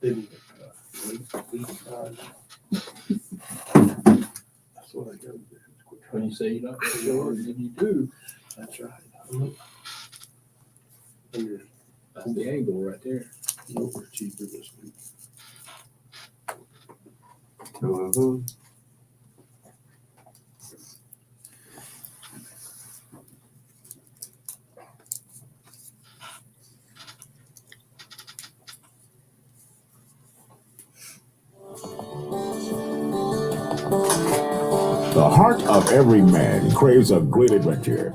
Didn't leak. That's what I got to do. When you say you're not really sure, then you do. That's right. Look. Under That's the angle right there. overachiever this week. The heart of every man craves a great adventure.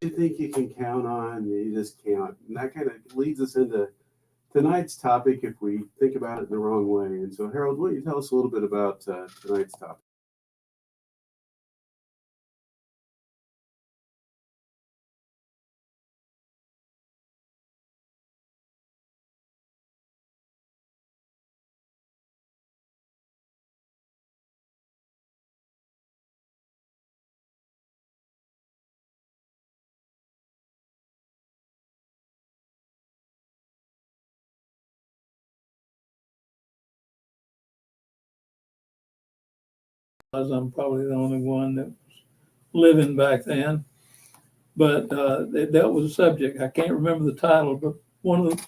You think you can count on, you just can't. And that kind of leads us into tonight's topic if we think about it the wrong way. And so, Harold, why don't you tell us a little bit about tonight's topic? I'm probably the only one that was living back then. But they dealt with a subject. I can't remember the title, but one of the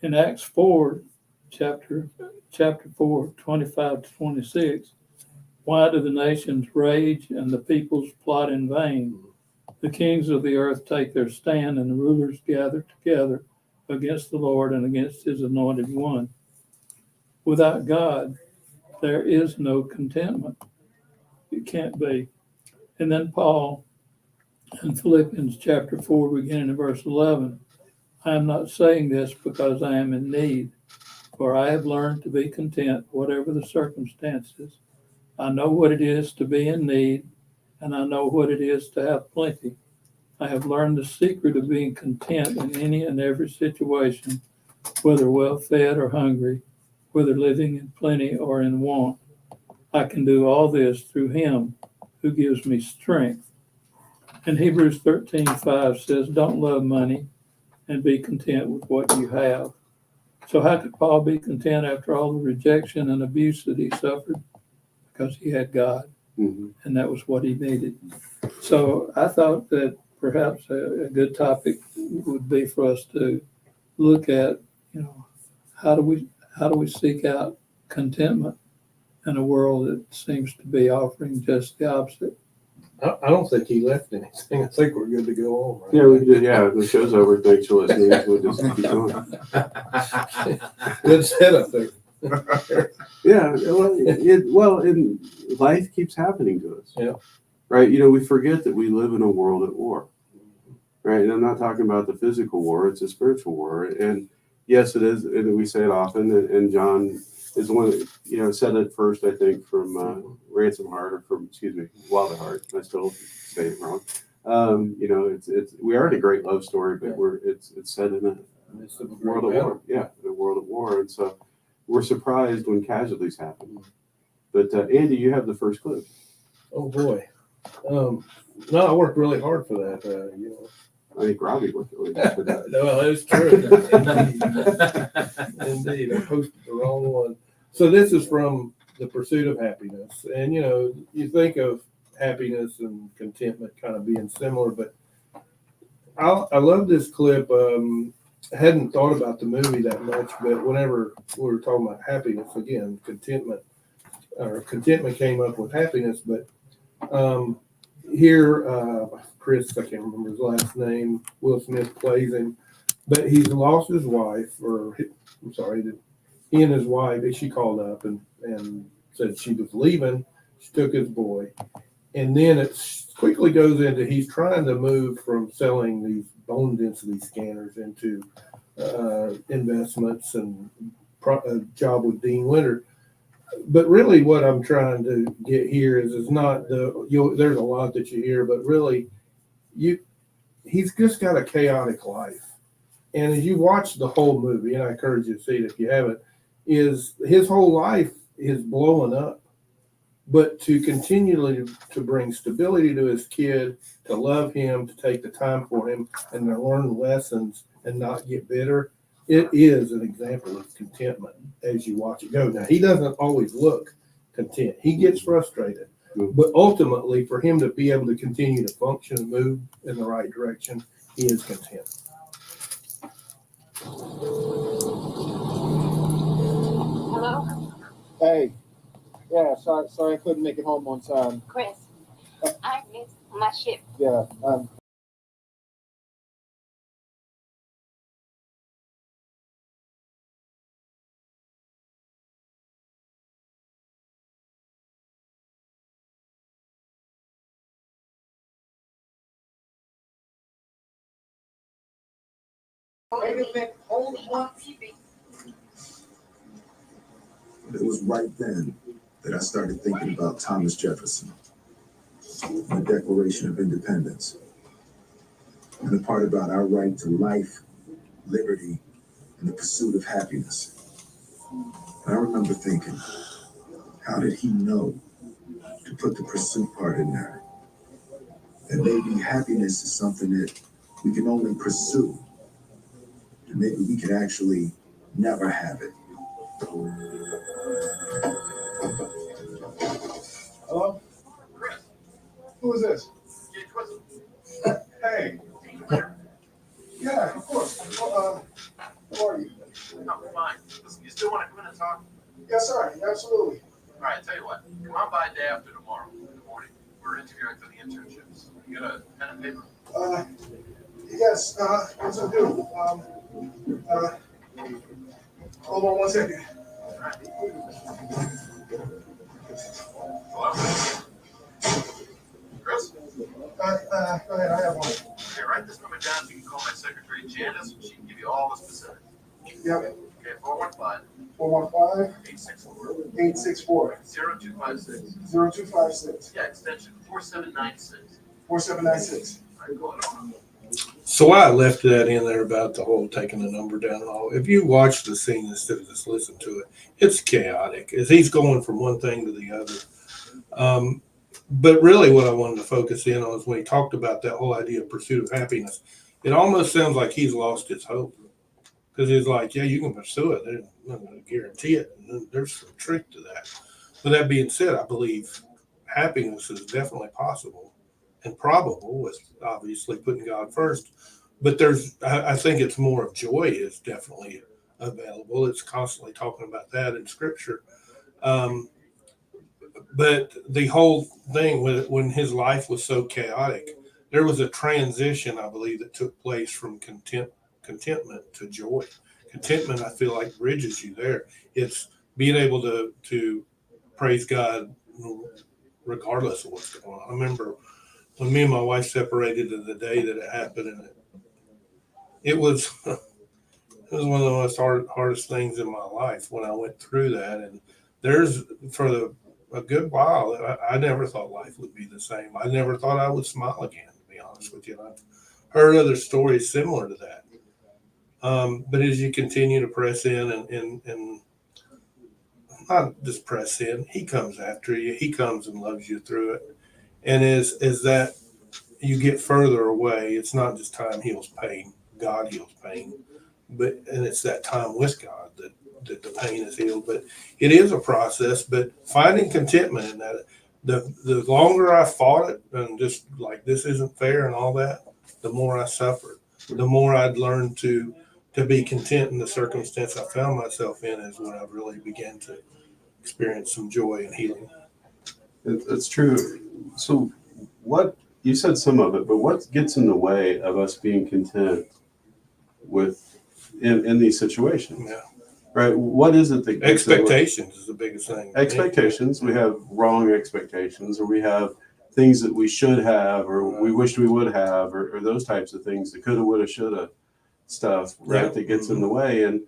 in Acts 4, chapter 4, 25 to 26, why do the nations rage and the peoples plot in vain? The kings of the earth take their stand and the rulers gather together against the Lord and against his anointed one. Without God, there is no contentment. It can't be. And then Paul in Philippians chapter 4, beginning in verse 11, I am not saying this because I am in need, for I have learned to be content, whatever the circumstances. I know what it is to be in need, and I know what it is to have plenty. I have learned the secret of being content in any and every situation, whether well fed or hungry, whether living in plenty or in want. I can do all this through him who gives me strength. And Hebrews 13:5 says, don't love money and be content with what you have. So how could Paul be content after all the rejection and abuse that he suffered? Because he had God, and that was what he needed. So I thought that perhaps a good topic would be for us to look at, how do we seek out contentment in a world that seems to be offering just the opposite. I don't think he left anything. I think we're good to go on. Right? Yeah, we did. Yeah, the show's over. Thanks for listening. We'll just keep going. Good setup there. Yeah, and life keeps happening to us. Yeah. Right. We forget that we live in a world at war. Right. And I'm not talking about the physical war. It's a spiritual war. And yes, it is. And we say it often. And John is one that, said it first, I think, from Ransom Heart, or from, Wild at Heart. I still say it wrong. We are in a great love story, but it's set in a world at war. Yeah, in a world at war. And so we're surprised when casualties happen. But Andy, you have the first clip. Oh boy. No, I worked really hard for that. I think Robbie worked really hard for that. No, that's true. Indeed, I posted the wrong one. So this is from The Pursuit of Happiness, and you think of happiness and contentment kind of being similar, but I love this clip. I hadn't thought about the movie that much, but whenever we were talking about happiness, again, contentment came up with happiness, but here, Chris, I can't remember his last name, Will Smith plays him, but he's lost his wife, he and his wife, she called up and said she was leaving. She took his boy. And then it quickly goes into he's trying to move from selling these bone density scanners into investments and a job with Dean Winter. But really what I'm trying to get here is not there's a lot that you hear, but really he's just got a chaotic life. And as you watch the whole movie, and I encourage you to see it if you haven't, is his whole life is blowing up. But to continually to bring stability to his kid, to love him, to take the time for him, and to learn lessons and not get bitter, it is an example of contentment as you watch it go. Now, he doesn't always look content. He gets frustrated. But ultimately, for him to be able to continue to function and move in the right direction, he is content. Hello? Hey. Yeah, sorry I couldn't make it home on time. Chris, I missed my ship. Yeah, Wait a minute, hold on. It was right then that I started thinking about Thomas Jefferson, the Declaration of Independence, and the part about our right to life, liberty, and the pursuit of happiness. And I remember thinking, how did he know to put the pursuit part in there? And maybe happiness is something that we can only pursue, and maybe we could actually never have it. Hello? Chris. Who is this? Jay Twistle. Hey. Yeah, of course. Well, how are you? I'm fine. Listen, you still want to come in and talk? Yes, sir. Absolutely. All right, tell you what. Come on by day after tomorrow in the morning. We're interviewing for the internships. You got a pen and paper? Yes. Yes, I do. Hold on one second. All right. Hello? Chris? Go ahead. I have one. Okay, write this number down so you can call my secretary Janice. She can give you all the specifics. Yep. Okay, 415 415 864 864 0256. 0256 Yeah, extension 4796. 4796. All right, call it on. So why I left that in there about the whole taking the number down and all, if you watch the scene instead of just listen to it, it's chaotic as he's going from one thing to the other. But really what I wanted to focus in on is when he talked about that whole idea of pursuit of happiness, it almost sounds like he's lost his hope. Because he's like, yeah, you can pursue it. They're not going to guarantee it. And there's some truth to that. With that being said, I believe happiness is definitely possible and probable with obviously putting God first. But I think it's more of joy is definitely available. It's constantly talking about that in Scripture. But the whole thing when his life was so chaotic, there was a transition, I believe, that took place from contentment to joy. Contentment, I feel like, bridges you there. It's being able to praise God regardless of what's going on. I remember when me and my wife separated, and the day that it happened, and it was It was one of the most hardest things in my life when I went through that. And a good while, I never thought life would be the same. I never thought I would smile again, to be honest with you. And I've heard other stories similar to that. But as you continue to press in and not just press in, he comes after you. He comes and loves you through it. And as that you get further away, it's not just time heals pain. God heals pain. And it's that time with God that the pain is healed. But it is a process, but finding contentment in that, the longer I fought it and just like, this isn't fair and all that, the more I suffered, the more I'd learned to be content in the circumstance I found myself in is when I really began to experience some joy and healing. It's true. So what, you said some of it, but what gets in the way of us being content in these situations? Yeah. Right. What is it that gets Expectations is the biggest thing. Expectations. We have wrong expectations, or we have things that we should have, or we wished we would have, or those types of things, the coulda, woulda, shoulda stuff, right? Yeah. That gets in the way. And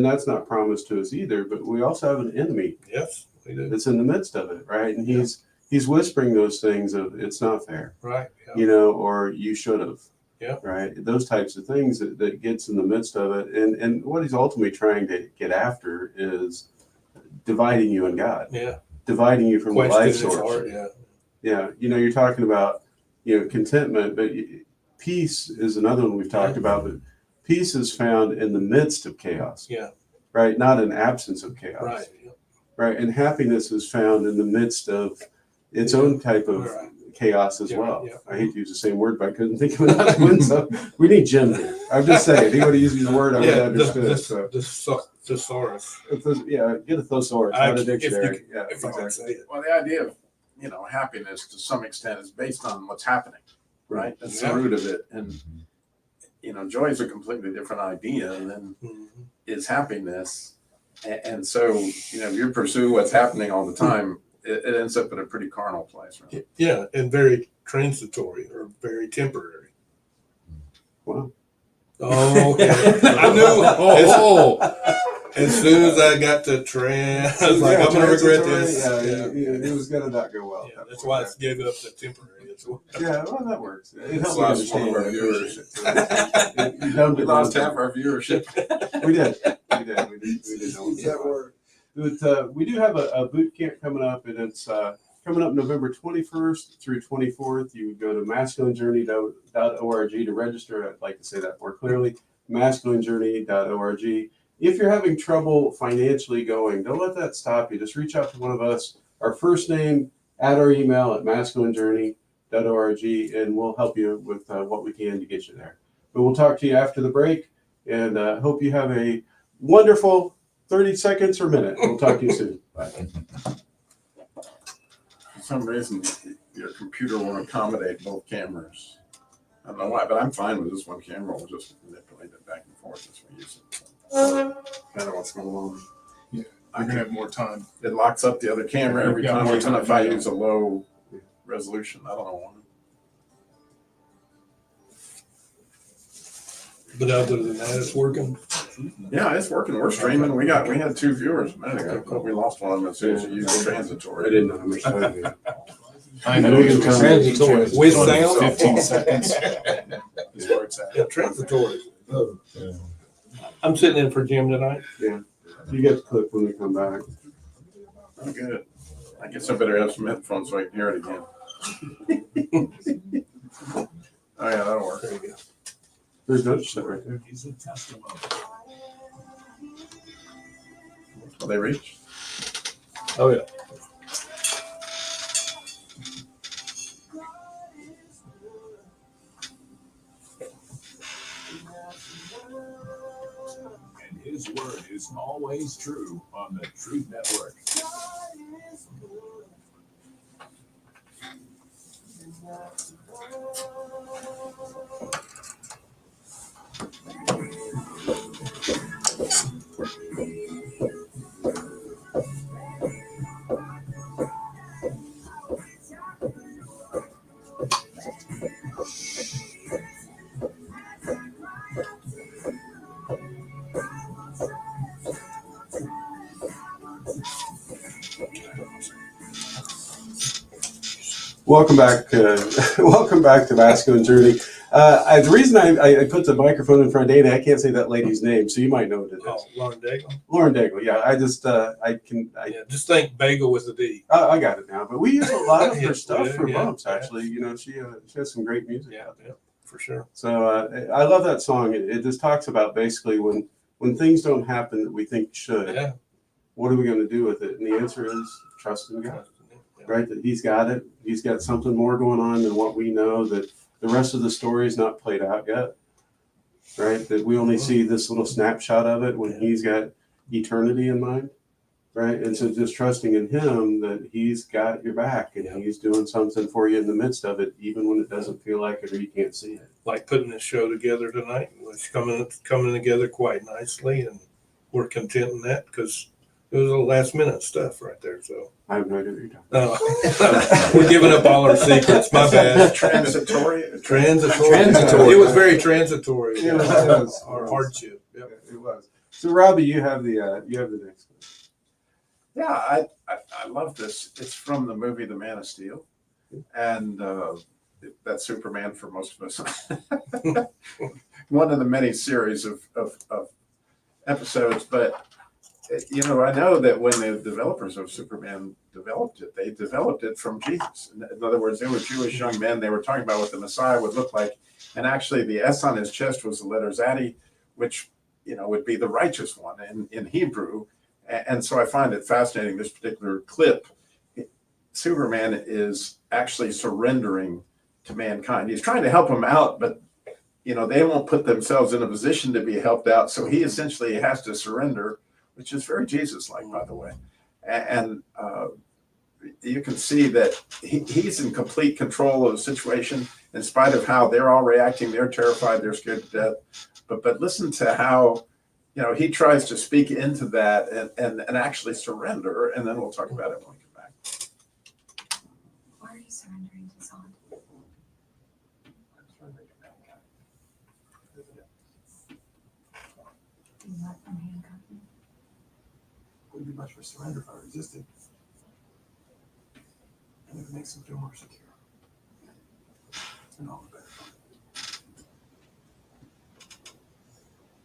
that's not promised to us either, but we also have an enemy. Yes, we do. That's in the midst of it, right? And he's whispering those things of, it's not fair, Right. Yeah. you know, or you should have. Yeah. Right. Those types of things that gets in the midst of it. And what he's ultimately trying to get after is dividing you and God. Yeah. Dividing you from the life Question is source. hard, yeah. Yeah. You know, you're talking about, contentment, but peace is another one we've talked about, but peace is found in the midst of chaos. Yeah. Right. Not an absence of chaos. Right. Right. And happiness is found in the midst of its own type of chaos as well. Yeah. I hate to use the same word, but I couldn't think of another one. So we need Jim here. I'm just saying, if he would have used the word, I would have understood. Thesaurus. Get a thesaurus, not a dictionary. If I could say it. Well, the idea of, happiness to some extent is based on what's happening, right? That's the root of it. And, joy is a completely different idea than is happiness. And so, if you pursue what's happening all the time, it ends up in a pretty carnal place, right? Yeah, and very transitory or very temporary. Wow. Oh, okay. I knew. As soon as I got to I was like, I'm going to regret this. It was going to not go well. Yeah, that's why I gave it up to temporary. Yeah, well, that works. It helps Lost me one of our viewership. We lost half our viewership. We did. We did know that word. But we do have a boot camp coming up, and it's coming up November 21st through 24th. You would go to masculinejourney.org to register. I'd like to say that more clearly, masculinejourney.org. If you're having trouble financially going, don't let that stop you. Just reach out to one of us. Our first name, add our email at masculinejourney.org, and we'll help you with what we can to get you there. But we'll talk to you after the break, and hope you have a wonderful 30 seconds or minute. We'll talk to you soon. Bye. For some reason, your computer won't accommodate both cameras. I don't know why, but I'm fine with this one camera. We'll just manipulate it back and forth as we use it. I don't know what's going on. Yeah, I'm gonna have more time. It locks up the other camera every We've got time, more even time, if I yeah. use a low resolution. I don't know why. But other than that, it's working. Yeah, it's working. We're streaming. We had 2 viewers a minute ago, but we lost one of them as soon as you used transitory. I didn't know how much time we had. I know it's transitory. With sound? 15 seconds. Is where it's at. Yeah, transitory. I'm sitting in for Jim tonight. Yeah. You get the clip when we come back. Oh, good. I guess I better have some headphones so I can hear it again. Oh, yeah, that'll work. There you go. There's no shit right there. Will they reach? Oh, yeah. And his word is always true on the Truth Network. Welcome back. Welcome back to Masculine Journey. The reason I put the microphone in front of Dana, I can't say that lady's name, so you might know what it is. Oh, Lauren Daigle. Lauren Daigle. Yeah, Yeah, just think bagel with a D. I got it now. But we use a lot of her Yeah, stuff for yeah, bumps. yeah. Actually, you know, she has some great music. Yeah, for sure. So I love that song. It just talks about basically when things don't happen that we think should. Yeah. What are we going to do with it? And the answer is trust in God. Right, that he's got it. He's got something more going on than what we know, that the rest of the story is not played out yet. Right, that we only see this little snapshot of it when he's got eternity in mind. Right, and so just trusting in him that he's got your back and he's doing something for you in the midst of it, even when it doesn't feel like it or you can't see it. Like putting this show together tonight, it's coming together quite nicely, and we're content in that because it was a last minute stuff right there. So I have no idea what you're talking no, we're giving up all our secrets. My bad. Transitory. Transitory. It was very transitory. It was. Our hardship. Yep. It was. So Robbie, you have the next one. Yeah, I love this. It's from the movie The Man of Steel, and that's Superman for most of us. One of the many series of episodes, but you know, I know that when the developers of Superman developed it, they developed it from Jesus. In other words, they were Jewish young men. They were talking about what the Messiah would look like, and actually, the S on his chest was the letter Zaddy, which would be the righteous one in Hebrew. And so I find it fascinating, this particular clip. Superman is actually surrendering to mankind. He's trying to help them out, but they won't put themselves in a position to be helped out. So he essentially has to surrender, which is very Jesus-like, by the way. And you can see that he's in complete control of the situation, in spite of how they're all reacting. They're terrified. They're scared to death. But listen to how he tries to speak into that and actually surrender, and then we'll talk about it when we come back. Why are you surrendering to Zod? You let them handcuff me? Wouldn't be much for surrender if I resisted. And it makes them feel more secure. And all the better.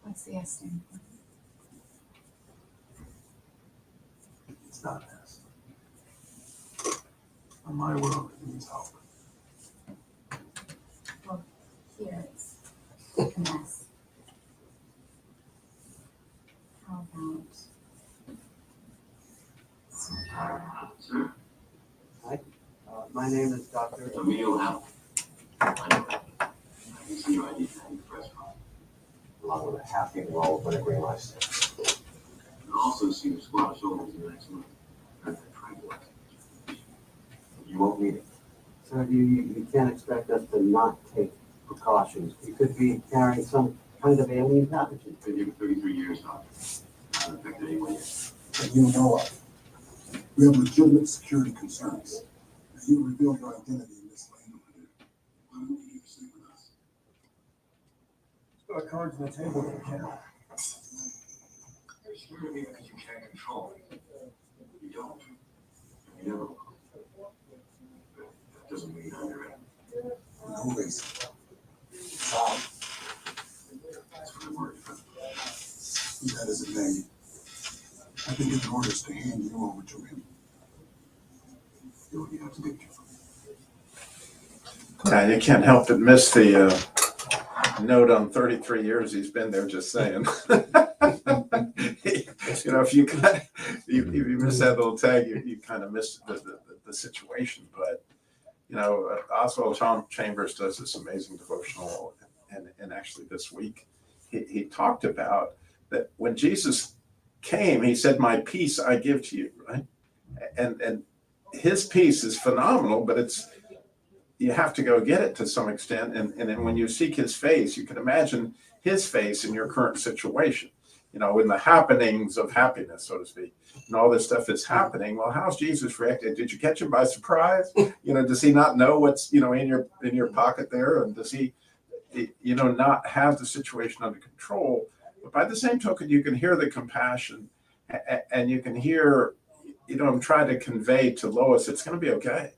What's the S stand for? It's not an S. On my world, it means hope. Well, here it's an S. How about Hi, my name is Dr. Emil Howell. I can see your ID tag press along with a happy roll when I realized it. and also see the squad shoulders in the next month. That's a tranquilizer. You won't need it. So you can't expect us to not take precautions. You could be carrying some kind of alien pathogen. Been here for 33 years now. Not affected anyone yet. That you know of. We have legitimate security concerns. If you reveal your identity in this lane, why don't you do the same with us? Put cards on the table if you can. You're scared of me because you can't control me. You don't. You never will. But that doesn't mean I'm your enemy. No reason. That's what I'm worried about. That is a name. I've been given orders to hand you over to him. Do what you have to do. Yeah, you can't help but miss the note on 33 years he's been there, just saying. If you miss that little tag, you kind of miss the situation. But Oswald Chambers does this amazing devotional, and actually this week he talked about that when Jesus came, he said, "My peace I give to you," right? And his peace is phenomenal, but you have to go get it to some extent. And then when you seek his face, you can imagine his face in your current situation, in the happenings of happiness, so to speak. And all this stuff is happening. Well, how's Jesus reacted? Did you catch him by surprise? Does he not know what's, in your pocket there? And does he, not have the situation under control? But by the same token, you can hear the compassion, and you can hear, I'm trying to convey to Lois, it's going to be okay.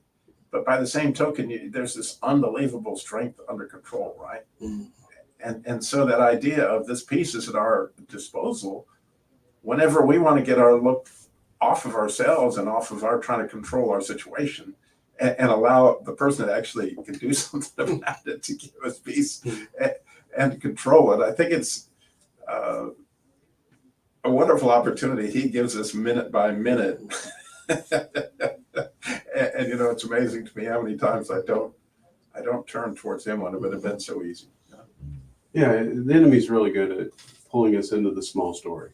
But by the same token, there's this unbelievable strength under control, right? And so that idea of this piece is at our disposal whenever we want to get our look off of ourselves and off of our trying to control our situation and allow the person that actually can do something about it to give us peace and control it. I think it's a wonderful opportunity he gives us minute by minute. And it's amazing to me how many times I don't turn towards him when it would have been so easy. Yeah, the enemy's really good at pulling us into the small story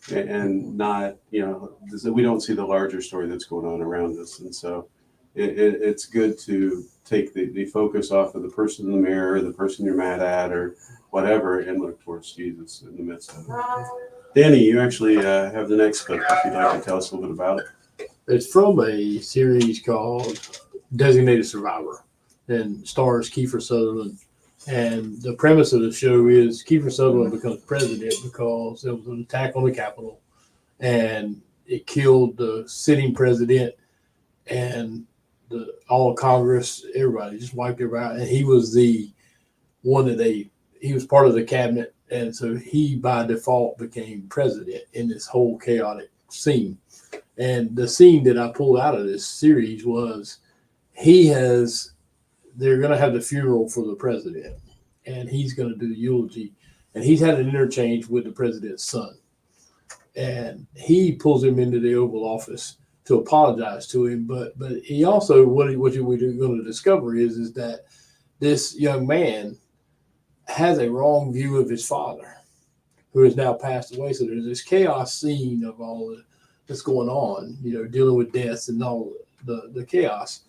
and not, we don't see the larger story that's going on around us. And so it's good to take the focus off of the person in the mirror, the person you're mad at, or whatever, and look towards Jesus in the midst of it. Danny, you actually have the next clip if you'd like to tell us a little bit about it. It's from a series called Designated Survivor and stars Kiefer Sutherland. And the premise of the show is Kiefer Sutherland becomes president because there was an attack on the Capitol and it killed the sitting president and all of Congress, everybody, just wiped everybody out. And he was the one that he was part of the cabinet. And so he by default became president in this whole chaotic scene. And the scene that I pulled out of this series was they're going to have the funeral for the president and he's going to do the eulogy. And he's had an interchange with the president's son. And he pulls him into the Oval Office to apologize to him. But he also, what we're going to discover is that this young man has a wrong view of his father, who has now passed away. So there's this chaos scene of all that's going on, dealing with deaths and all the chaos.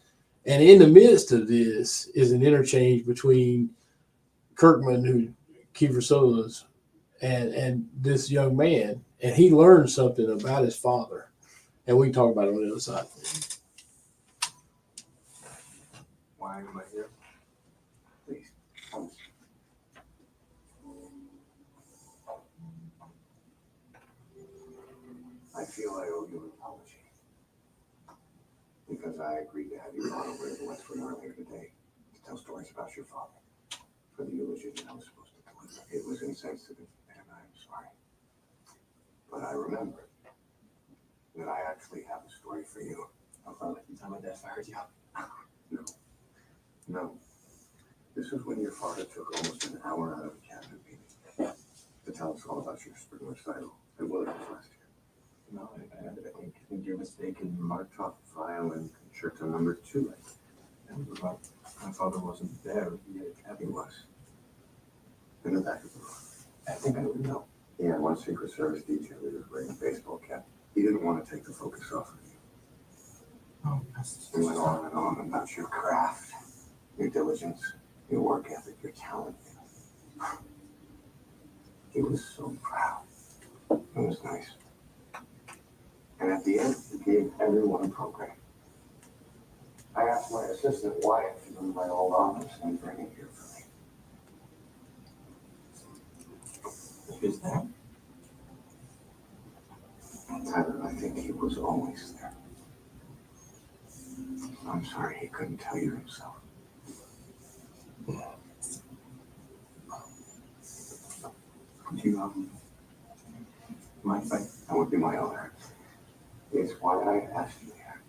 And in the midst of this is an interchange between Kirkman, who Kiefer Sutherland's, and this young man. And he learned something about his father. And we can talk about it on the other side. Why am I here? Please, come. I feel I owe you an apology. Because I agreed to have you brought over to Westwood earlier today to tell stories about your father for the eulogy that I was supposed to deliver. It was insensitive, and I'm sorry. But I remember that I actually have a story for you. I felt like the time my dad fired you. No. This was when your father took almost an hour out of a cabinet meeting to tell us all about your spring recital at Williams last year. No, I think you're mistaken. Marked off the file in concerto number 2. My father wasn't there, yet Abby was. In the back of the room. I think I would know. He had one Secret Service detail that was wearing a baseball cap. He didn't want to take the focus off of you. Oh, he went on and on about your craft, your diligence, your work ethic, your talent. He was so proud. It was nice. And at the end, he gave everyone a program. I asked my assistant Wyatt to go to my old office and bring it here for me. Is that? Tyler, I think he was always there. I'm sorry he couldn't tell you himself. Would you, mind if that would be my honor. It's why I asked you here.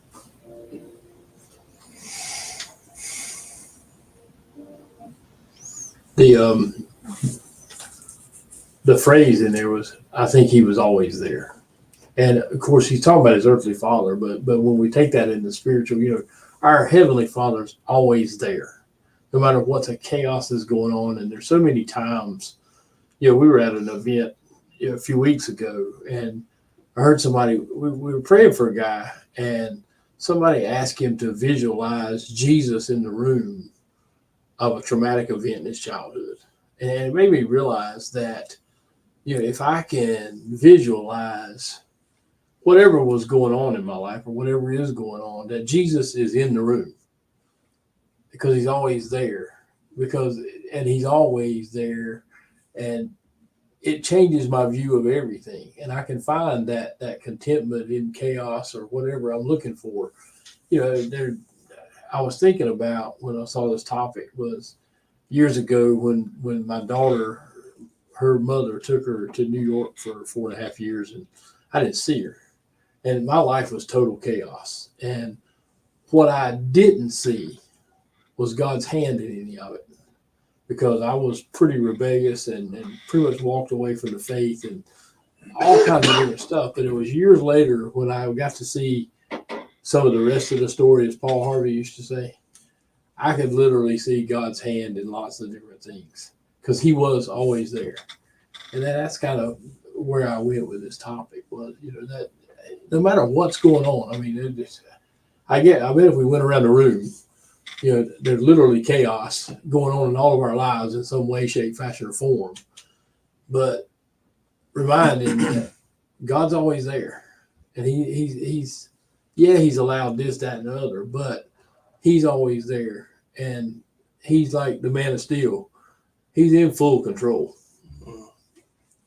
The phrase in there was, I think he was always there. And of course, he's talking about his earthly father, but when we take that into spiritual, our heavenly father's always there, no matter what the chaos is going on. And there's so many times, we were at an event a few weeks ago, and I heard somebody, we were praying for a guy, and somebody asked him to visualize Jesus in the room of a traumatic event in his childhood. And it made me realize that, if I can visualize whatever was going on in my life or whatever is going on, that Jesus is in the room because he's always there, and he's always there. And it changes my view of everything. And I can find that contentment in chaos or whatever I'm looking for. I was thinking about when I saw this topic was years ago when my daughter, her mother took her to New York for 4.5 years, and I didn't see her. And my life was total chaos. And what I didn't see was God's hand in any of it, because I was pretty rebellious and pretty much walked away from the faith and all kinds of different stuff. But it was years later when I got to see some of the rest of the story, as Paul Harvey used to say. I could literally see God's hand in lots of different things because he was always there. And that's kind of where I went with this topic was, that no matter what's going on, I mean, I bet if we went around the room, there's literally chaos going on in all of our lives in some way, shape, fashion, or form. But reminding that God's always there. And he's allowed this, that, and the other, but he's always there. And he's like the man of steel. He's in full control.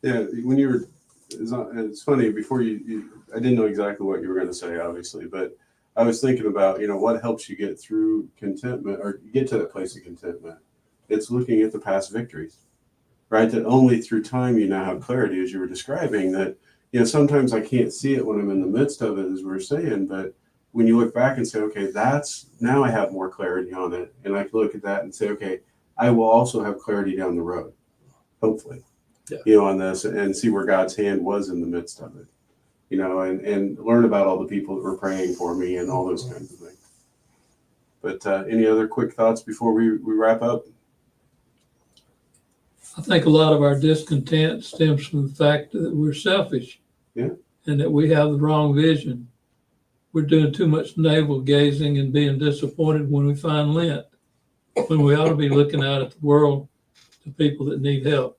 Yeah, when it's funny, before I didn't know exactly what you were going to say, obviously, but I was thinking about, what helps you get through contentment or get to that place of contentment. It's looking at the past victories, right? That only through time you now have clarity, as you were describing, that, sometimes I can't see it when I'm in the midst of it, as we were saying, but when you look back and say, okay, now I have more clarity on it. And I can look at that and say, okay, I will also have clarity down the road, hopefully, on this and see where God's hand was in the midst of it, and learn about all the people that were praying for me and all those kinds of things. But any other quick thoughts before we wrap up? I think a lot of our discontent stems from the fact that we're selfish. Yeah. And that we have the wrong vision. We're doing too much navel gazing and being disappointed when we find Lent, when we ought to be looking out at the world, the people that need help.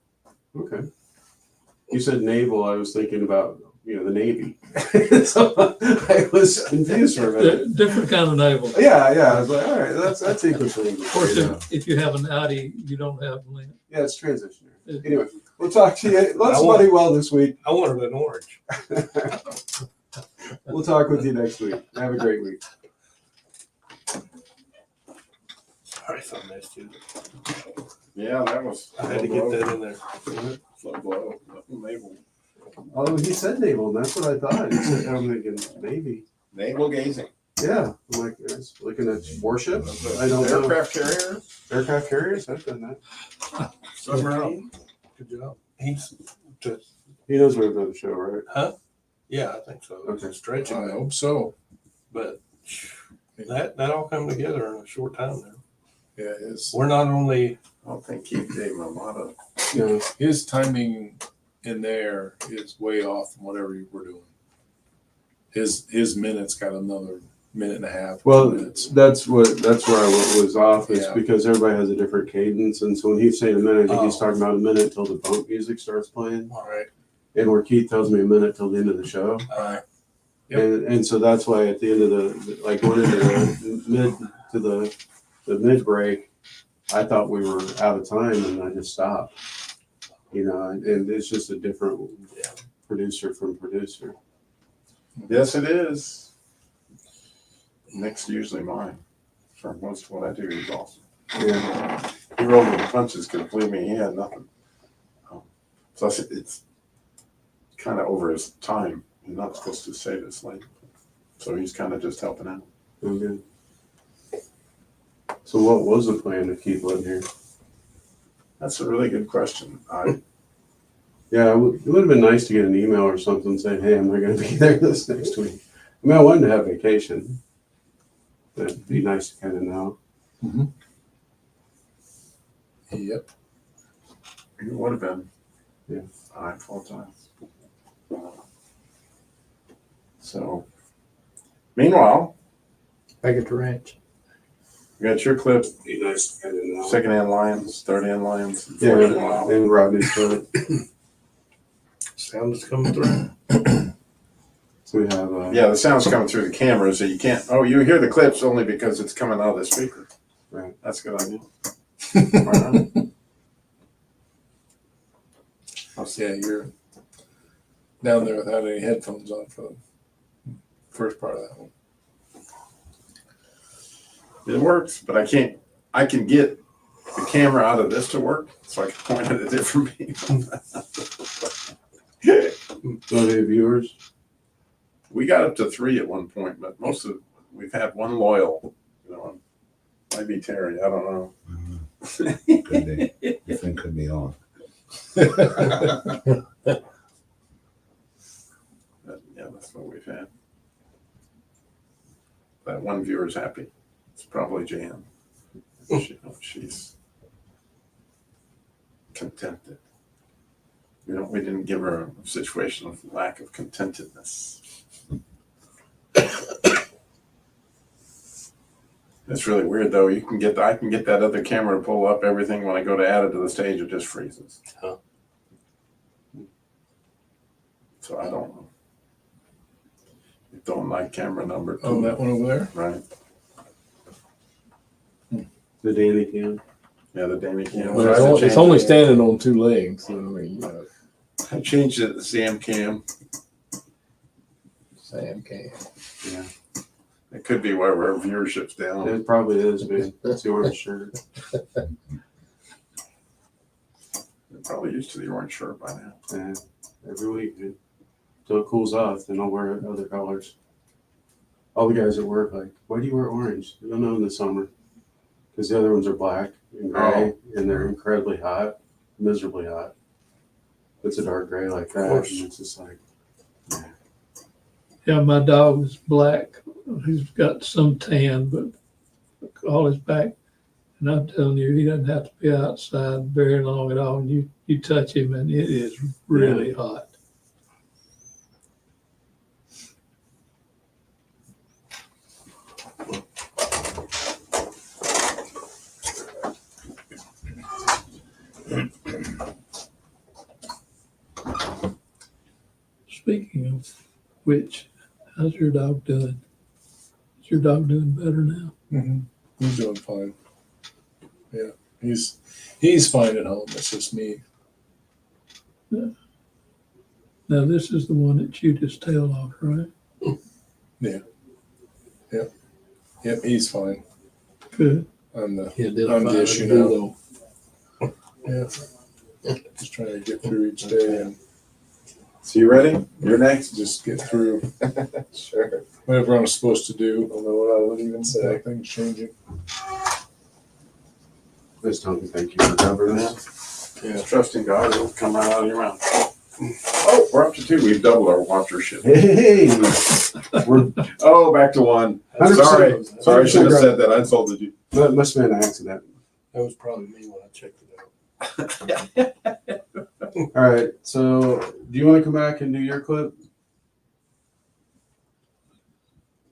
Okay. You said naval. I was thinking about, the Navy. So I was confused for a minute. Different kind of naval. Yeah. I was like, all right, that's interesting. Of course, if you have an Audi, you don't have Lent. Yeah, it's transitionary. Anyway, we'll talk to you. Lots of money well this week. I wanted an orange. We'll talk with you next week. Have a great week. Sorry if I missed you. Yeah, that was. I had to get that in there. Slow blow. Naval. Oh, he said naval, and that's what I thought. He said, I'm thinking Navy. Naval gazing. Yeah, I'm like, I was looking at warships. I don't know. Aircraft carriers. Aircraft carriers. I've done that. Submarine. Good job. He knows we're on the show, right? Huh? Yeah, I think so. Okay. Stretching. I hope so. But that all come together in a short time now. Yeah, his. We're not only. I don't think Keith gave him a lot of. Yeah. His timing in there is way off from whatever you were doing. His minutes got another minute and a half. Well, 2 minutes. that's where I was off. Is Yeah. because everybody has a different cadence, and so when he's saying a minute, I think he's Oh. talking about a minute until the bump music starts playing, All right. and where Keith tells me a minute till the end of the show. All right. Yep. And so that's why at the end of the going into the mid break, I thought we were out of time, and I just stopped. And it's just a different producer from producer. Yes, it is. Nick's usually mine. For most of what I do, he's awesome. Yeah. He rolled with the punches because, believe me, he had nothing. Plus, it's kind of over his time. You're not supposed to say this late. So he's kind of just helping out. Okay. So what was the plan to keep living here? That's a really good question. Yeah, it would have been nice to get an email or something saying, hey, I'm not going to be there this next week. I mean, I wanted to have vacation. But it'd be nice to kind of know. Mm-hmm. Yep. It would have been. Yeah. Full time. So, meanwhile, Back at the ranch. you got your clip. Be nice to kind of know. Second-hand Lions, third-hand Lions. Yeah, fourth-hand. and Rodney's foot. Sound is coming through. So we have. Yeah, the sound's coming through the camera, so you can't. Oh, you hear the clips only because it's coming out of the speaker. Right. That's a good idea. Right on. Yeah, you're down there without any headphones on for the first part of that one. It works, but I can get the camera out of this to work, so I can point it at different people. Any viewers? We got up to 3 at one point, but we've had one loyal, maybe Terry, I don't know. Could be. Your thing could be on. But, yeah, that's what we've had. That one viewer's happy. It's probably Jan. She's contented. We didn't give her a situation of lack of contentedness. It's really weird though. I can get that other camera to pull up everything. When I go to add it to the stage, it just freezes. Huh. So I don't know. It's on my camera number. Oh, that one over there? Right. The Danny cam. Yeah, the Danny cam. Well, it's only standing on 2 legs. So, I mean, I changed it to Sam Cam. Sam cam. Yeah. It could be where our viewership's down. It probably is, man. That's the orange shirt. They're probably used to the orange shirt by now. Yeah, every week, man. Till it cools off, then I'll wear other colors. All the guys at work like, why do you wear orange? I don't know in the summer. Because the other ones are black and gray, and they're incredibly hot, miserably hot. It's a dark gray like that, and it's just like, Yeah, my dog is black. He's got some tan, but all his back. And I'm telling you, he doesn't have to be outside very long at all. And you touch him, and it is really hot. Speaking of which, how's your dog doing? Is your dog doing better now? Mm-hmm. He's doing fine. Yeah, he's fine at home. It's just me. Yeah. Now this is the one that chewed his tail off, right? Yeah. Yep. He's fine. Good. I'm the issue now. Yeah. Just trying to get through each day and. So you ready? You're next. Just get through. Sure. Whatever I'm supposed to do. I don't know what I would even say. Things changing. please tell me thank you for covering that. Yeah. Trusting God, it'll come right out of your mouth. Oh, we're up to 2. We've doubled our watchership. Hey, we're back to 1. 100%. Sorry, I shouldn't have said that. I insulted you. That must have been an accident. That was probably me when I checked it out. All right, so do you want to come back and do your clip?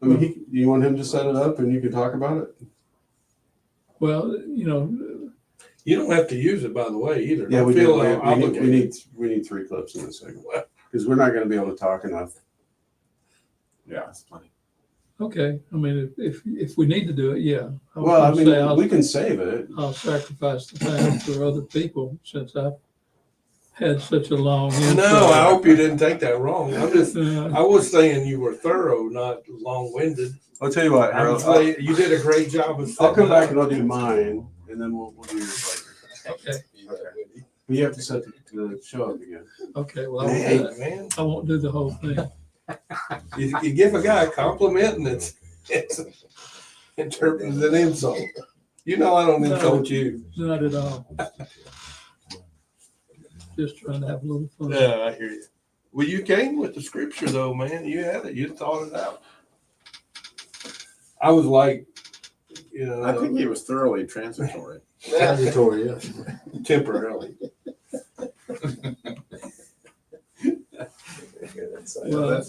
I mean, do you want him to set it up and you can talk about it? Well, you don't have to use it, by the way, either. Yeah, Don't we feel do. obligated. We need 3 clips in this segment because we're not going to be able to talk enough. Yeah, it's plenty. okay. I mean, if we need to do it, yeah. Well, I mean, we can save it. I'll sacrifice the time for other people since I've had such a long intro. No, I hope you didn't take that wrong. I was saying you were thorough, not long-winded. I'll tell you what, Harold. You did a great job of. I'll come back and I'll do mine, and then we'll do yours later. Okay. But you have to set the show up again. Okay. Well, Man. I won't do the whole thing. You give a guy a compliment and it's interpreted as an insult. You know I don't insult you. Not at all. Just trying to have a little fun. Yeah, I hear you. Well, you came with the scripture though, man. You had it. You thought it out. I was like, I think he was thoroughly transitory. Transitory, yeah. Temporarily. Well,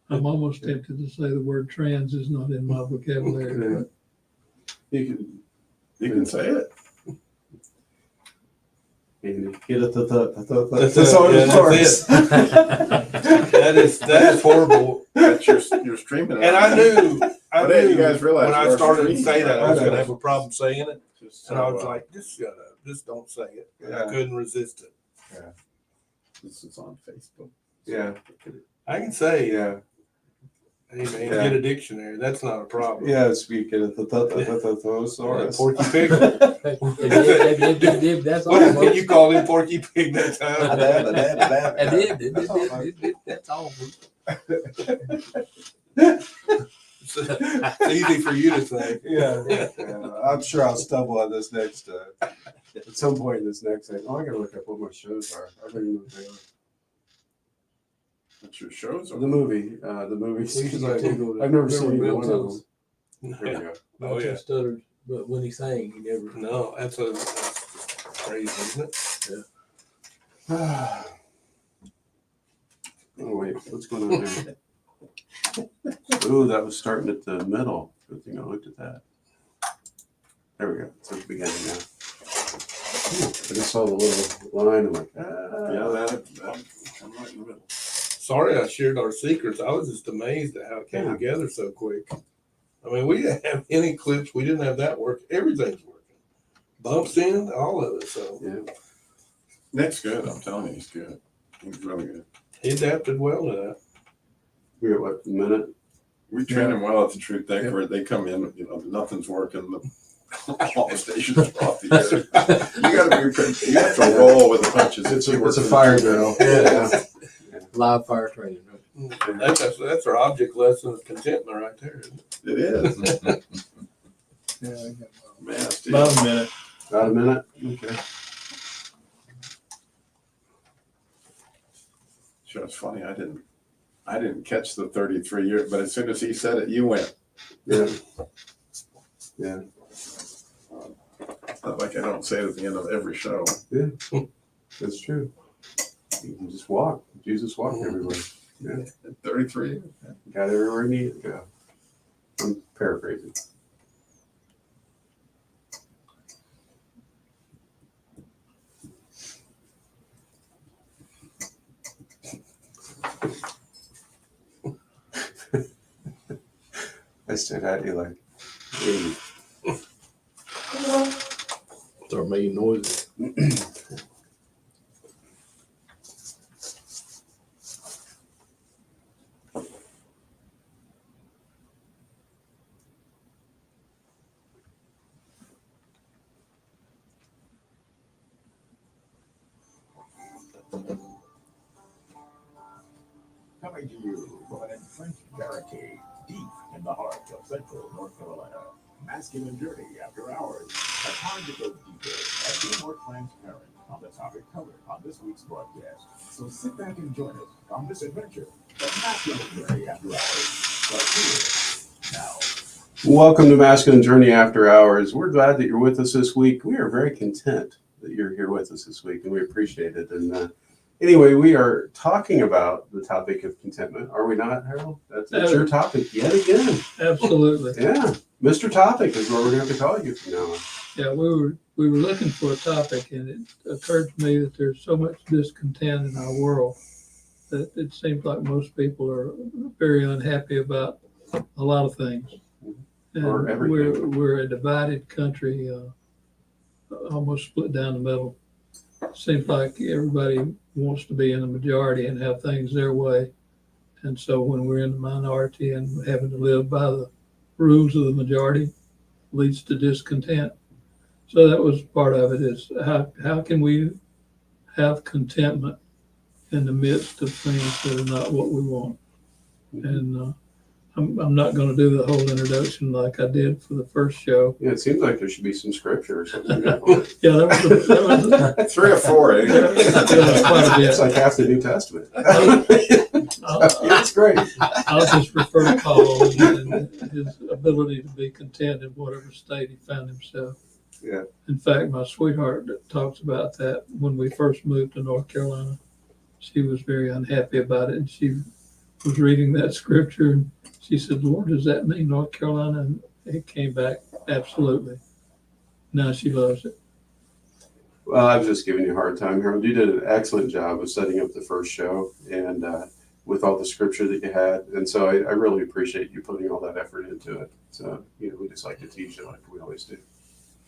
I'm almost tempted to say the word trans is not in my vocabulary. But You can say it. Get it, That's all That is horrible. That's you're streaming it. And I knew you guys realize when I we're started to streaming. say that I was going to have a problem saying it. Just And I so, was like, just shut up. Just don't say it. And I Yeah. couldn't resist it. this is on Facebook. Yeah. I can say, Hey man, Yeah. get a dictionary. That's not a problem. Yeah, speaking of the thesaurus. Porky Pig. That's all. What did you call him, Porky Pig, that time? That's all. It's easy for you to say. Yeah, I'm sure I'll stumble on this next, at some point in this next thing. Oh, I gotta look up what my shows are. I don't even know what they are. What's your shows? The movie, because I've never seen either one of them. There we go. Oh, yeah. Stutters, but when he sang, he never. No, that's crazy, isn't it? Oh wait, what's going on there? Ooh, that was starting at the middle. Good thing I looked at that. There we go. It's at the beginning now. Ooh, I just saw the little line. I'm like, Yeah, that I'm right in the middle. Sorry I shared our secrets. I was just amazed at how it came together so quick. I mean, we didn't have any clips. We didn't have that work. Everything's working. Bumps in, all of it. So yeah. Nick's good. I'm telling you, he's good. He's really good. He adapted well to that. We got what, a minute? We train him well at the Truth Deck where they come in, nothing's working. All the stations are off the air. You have to roll with the punches. It's a fire drill. Yeah. Live fire training. Right? That's our object lesson of contentment right there, isn't it? It is. Man, Steve. About a minute. About a minute? Okay. Sure, it's funny. I didn't catch the 33 years, but as soon as he said it, you went. Yeah. Yeah. It's not like I don't say it at the end of every show. Yeah. That's true. You can just walk. Jesus walked everywhere. Yeah. 33. Got everywhere he needed to go. I'm paraphrasing. I stood at you like, hey. Start making noises. Coming to you from an entrenched barricade deep in the heart of Central North Carolina. Masculine Journey After Hours. A time to go deeper and be more transparent on the topic covered on this week's broadcast. So sit back and join us on this adventure. The Masculine Journey After Hours. Right here, now. Welcome to Masculine Journey After Hours. We're glad that you're with us this week. We are very content that you're here with us this week, and we appreciate it. And anyway, we are talking about the topic of contentment. Are we not, Harold? That's your topic yet again. Absolutely. Yeah. Mr. Topic is what we're going to have to call you from now on. Yeah, we were looking for a topic, and it occurred to me that there's so much discontent in our world that it seems like most people are very unhappy about a lot of things. And Or everything. we're a divided country, almost split down the middle. Seems like everybody wants to be in the majority and have things their way. And so when we're in the minority and having to live by the rules of the majority leads to discontent. So that was part of it, is how can we have contentment in the midst of things that are not what we want? And I'm not going to do the whole introduction like I did for the first show. Yeah, it seems like there should be some scripture or something. Yeah, that was 3 or 4. That was quite a bit. It's like half the New Testament. It's great. I'll just refer to Paul and his ability to be content in whatever state he found himself. Yeah. In fact, my sweetheart talks about that when we first moved to North Carolina. She was very unhappy about it, and she was reading that scripture, and she said, "Lord, does that mean North Carolina?" And it came back, absolutely. Now she loves it. Well, I was just giving you a hard time, Harold. You did an excellent job of setting up the first show and with all the scripture that you had. And so I really appreciate you putting all that effort into it. So, we just like to teach it like we always do.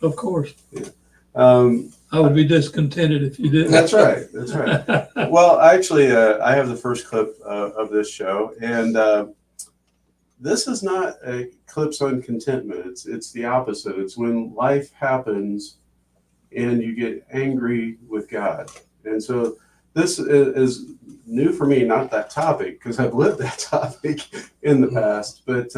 Of course. Yeah. I would be discontented if you didn't. That's right. That's right. Well, actually, I have the first clip of this show. And this is not a clips on contentment. It's the opposite. It's when life happens and you get angry with God. And so this is new for me, not that topic, because I've lived that topic in the past. But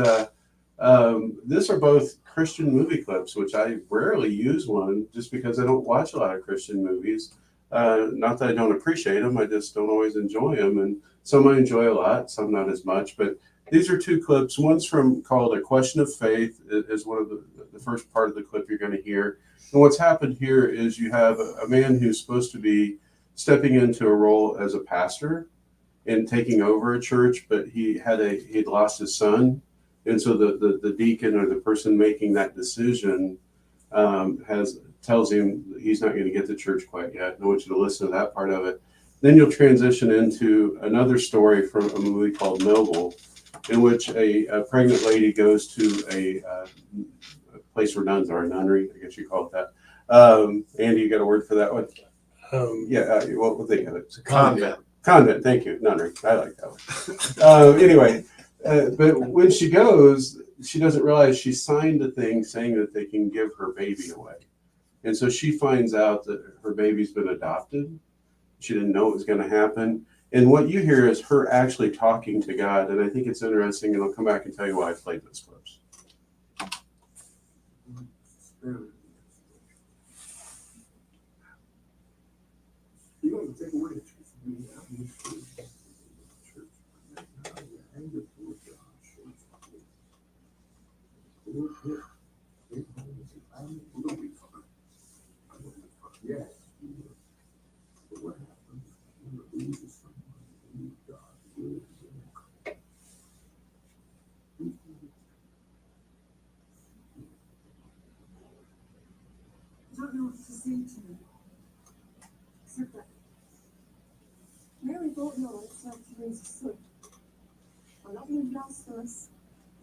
these are both Christian movie clips, which I rarely use one just because I don't watch a lot of Christian movies. Not that I don't appreciate them, I just don't always enjoy them. And some I enjoy a lot, some not as much. But these are two clips. One's from called A Question of Faith, is one of the first part of the clip you're going to hear. And what's happened here is you have a man who's supposed to be stepping into a role as a pastor and taking over a church, but he'd lost his son. And so the deacon or the person making that decision tells him he's not going to get to church quite yet. I want you to listen to that part of it. Then you'll transition into another story from a movie called Noble, in which a pregnant lady goes to a place where nuns are, a nunnery, I guess you call it that. Andy, you got a word for that one? What would they have it? It's a convent. Convent, thank you, nunnery. I like that one. Anyway, but when she goes, she doesn't realize she signed a thing saying that they can give her baby away. And so she finds out that her baby's been adopted. She didn't know it was going to happen. And what you hear is her actually talking to God. And I think it's interesting, and I'll come back and tell you why I played those clips. You're going to take away the truth from me. I'm in the church. Anger towards God. We're going to be fine. Yes. But what happens when the loses someone? God will. I don't know what to say to you, except that Mary don't know what it's like to raise a son. I'm not being blasphemous.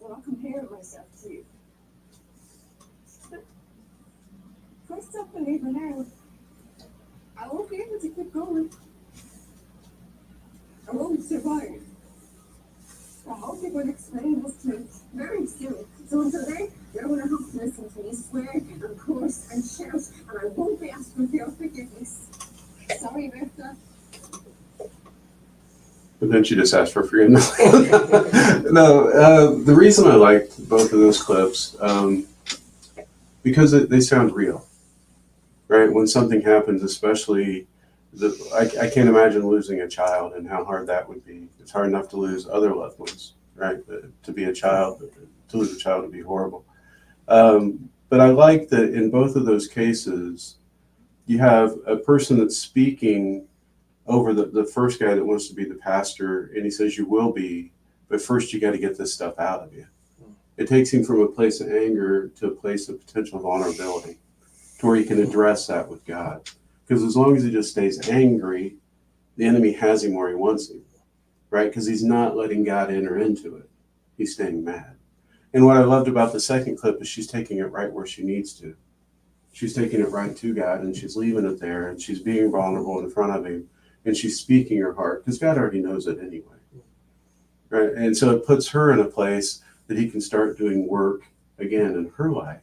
I'm not comparing myself to you. But if I stop believing now, I won't be able to keep going. I won't survive. I hope you will explain this to me very soon. So until then, you're going to have to listen to me swear and curse and shout, and I won't be asking for your forgiveness. Sorry about that. But then she just asked for forgiveness. No, the reason I liked both of those clips, because they sound real, right? When something happens, especially, I can't imagine losing a child and how hard that would be. It's hard enough to lose other loved ones, right? But to be a child, to lose a child would be horrible. But I like that in both of those cases, you have a person that's speaking over the first guy that wants to be the pastor, and he says, you will be, but first you got to get this stuff out of you. It takes him from a place of anger to a place of potential vulnerability, to where he can address that with God. Because as long as he just stays angry, the enemy has him where he wants him, right? Because he's not letting God enter into it. He's staying mad. And what I loved about the second clip is she's taking it right where she needs to. She's taking it right to God, and she's leaving it there, and she's being vulnerable in front of him, and she's speaking her heart, because God already knows it anyway, right? And so it puts her in a place that he can start doing work again in her life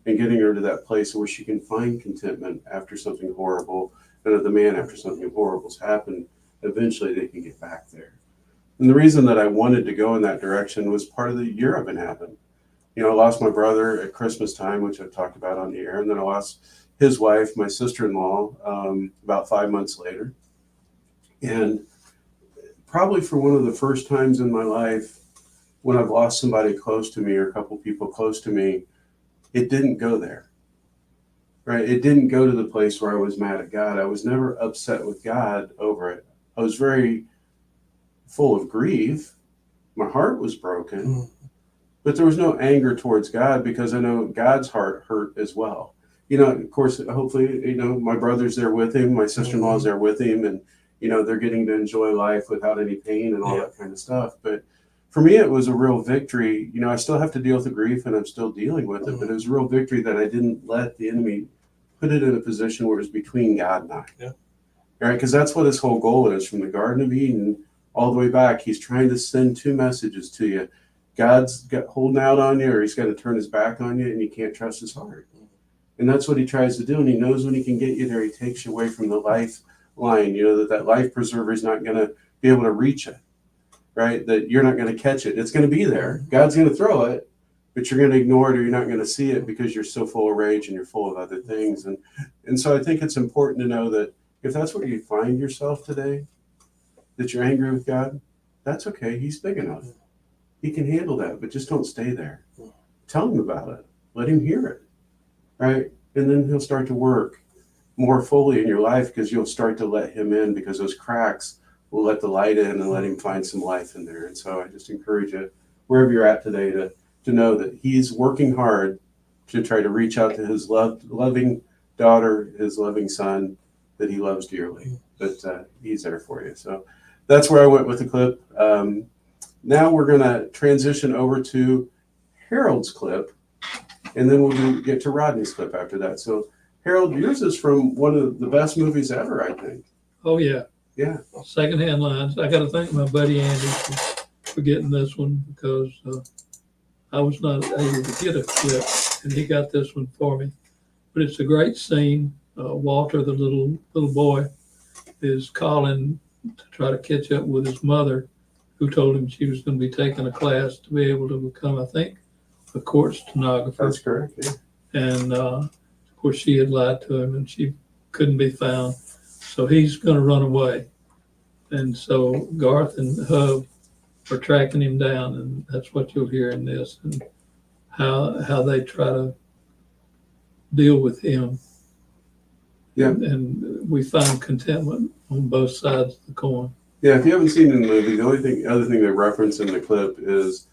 and getting her to that place where she can find contentment after something horrible, and of the man after something horrible's happened, eventually they can get back there. And the reason that I wanted to go in that direction was part of the year I've been having. You know, I lost my brother at Christmas time, which I've talked about on the air, and then I lost his wife, my sister-in-law, about 5 months later. And probably for one of the first times in my life when I've lost somebody close to me or a couple people close to me, it didn't go there, right? It didn't go to the place where I was mad at God. I was never upset with God over it. I was very full of grief. My heart was broken, but there was no anger towards God, because I know God's heart hurt as well. You know, of course, hopefully, you know, my brother's there with him, my sister-in-law's there with him, and, you know, they're getting to enjoy life without any pain and all that kind of stuff. But for me, it was a real victory. You know, I still have to deal with the grief, and I'm still dealing with it, but it was a real victory that I didn't let the enemy put it in a position where it was between God and I. Yeah. Right? Because that's what his whole goal is, from the Garden of Eden all the way back. He's trying to send two messages to you. God's got holding out on you, or he's going to turn his back on you, and you can't trust his heart. And that's what he tries to do. And he knows when he can get you there, he takes you away from the lifeline, you know, that life preserver is not going to be able to reach it, right? That you're not going to catch it. It's going to be there. God's going to throw it, but you're going to ignore it, or you're not going to see it because you're so full of rage and you're full of other things. And so I think it's important to know that if that's where you find yourself today, that you're angry with God, that's okay. He's big enough. He can handle that, but just don't stay there. Tell him about it. Let him hear it, right? And then he'll start to work more fully in your life because you'll start to let him in, because those cracks will let the light in and let him find some life in there. And so I just encourage you, wherever you're at today, to know that he's working hard to try to reach out to his loving daughter, his loving son that he loves dearly. But he's there for you. So that's where I went with the clip. Now we're going to transition over to Harold's clip, and then we'll get to Rodney's clip after that. So, Harold, yours is from one of the best movies ever, I think. Oh, yeah. Yeah. Secondhand Lines. I got to thank my buddy Andy for getting this one, because I was not able to get a clip, and he got this one for me. But it's a great scene. Walter, the little boy, is calling to try to catch up with his mother, who told him she was going to be taking a class to be able to become, I think, a court stenographer. That's correct. Yeah. And of course, she had lied to him, and she couldn't be found. So he's going to run away. And so Garth and Hub are tracking him down, and that's what you'll hear in this, and how they try to deal with him. Yeah. And we find contentment on both sides of the coin. Yeah, if you haven't seen it in the movie, the other thing they reference in the clip is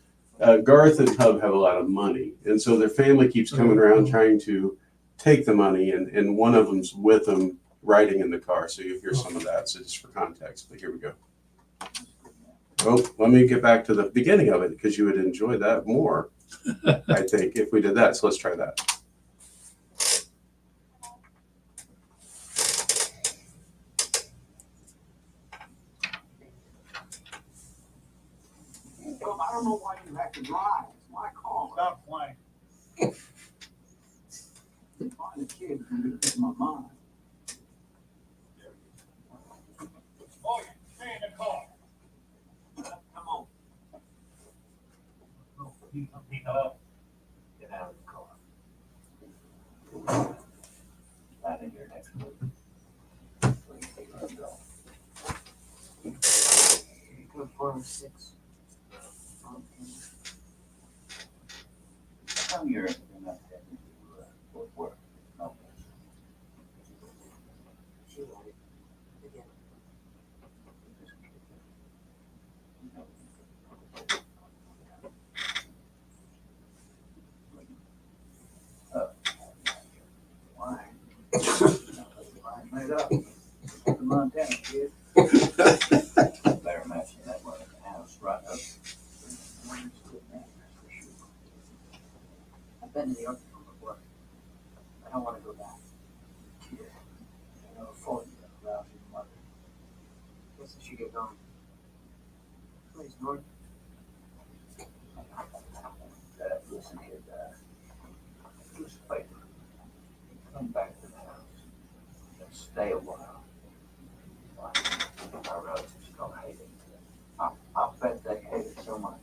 Garth and Hub have a lot of money. And so their family keeps coming around trying to take the money, and one of them's with them riding in the car. So you hear some of that. So just for context, but here we go. Oh, let me get back to the beginning of it, because you would enjoy that more, I think, if we did that. So let's try that. I don't know why you have to drive. It's my call. Stop playing. Find a kid who can get my mind. Oh, stay in the car. Come on. Pick up. Get out of the car. Out of here next week. Go 4 or 6. Come here, you're not having to work. No. Why? Made up. The Montana kid. Better match that one in the house right up. I've been to the Arctic before. I don't want to go back. Kid, I know a 40-year-old lousy mother. Guess I should get going. Please, Lord. Listen here, Dad. Just wait. Come back to the house. And stay a while. My relatives don't hate it. I'll bet they hate it so much.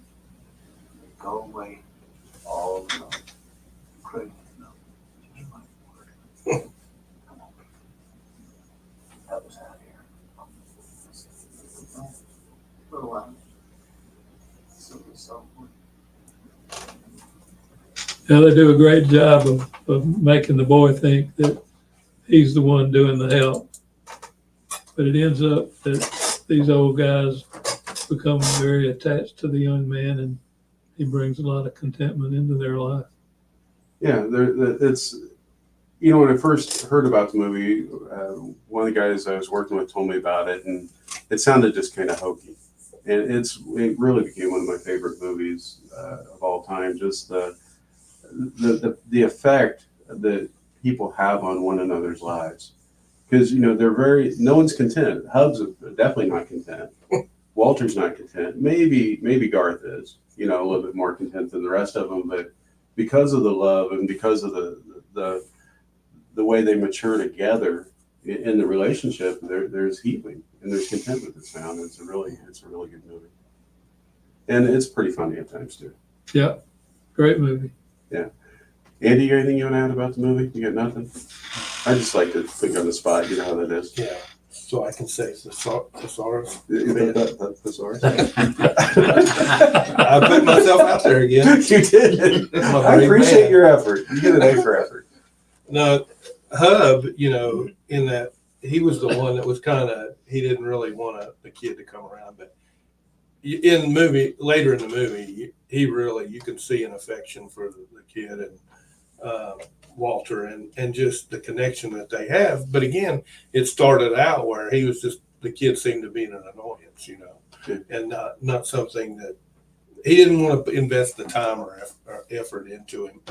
They go away all alone. Crazy, no. Just my word. Come on. Help us out here. Little while. So Yeah, they do a great job of making the boy think that he's the one doing the help. But it ends up that these old guys become very attached to the young man, and he brings a lot of contentment into their life. Yeah, it's, you know, when I first heard about the movie, one of the guys I was working with told me about it, and it sounded just kind of hokey. And it really became one of my favorite movies of all time. Just the effect that people have on one another's lives, because you know no one's content. Hub's definitely not content. Walter's not content. Maybe Garth is, you know, a little bit more content than the rest of them, but because of the love and because of the way they mature together in the relationship, there's healing and there's contentment that's found. It's a really good movie, and it's pretty funny at times too. Yeah, great movie. Yeah, Andy, you got anything you want to add about the movie? You got nothing? I just like to think on the spot. You know how that is. Yeah. So I can say thesaurus. Thesaurus. I put myself out there again. You did. I appreciate your effort. You get an A for effort. No, Hub, you know, in that he was the one that was he didn't really want the kid to come around, but in the movie, later in the movie, he really, you can see an affection for the kid and Walter and just the connection that they have. But again, it started out where he was just, the kid seemed to be an annoyance, you know, and not something that he didn't want to invest the time or effort into him.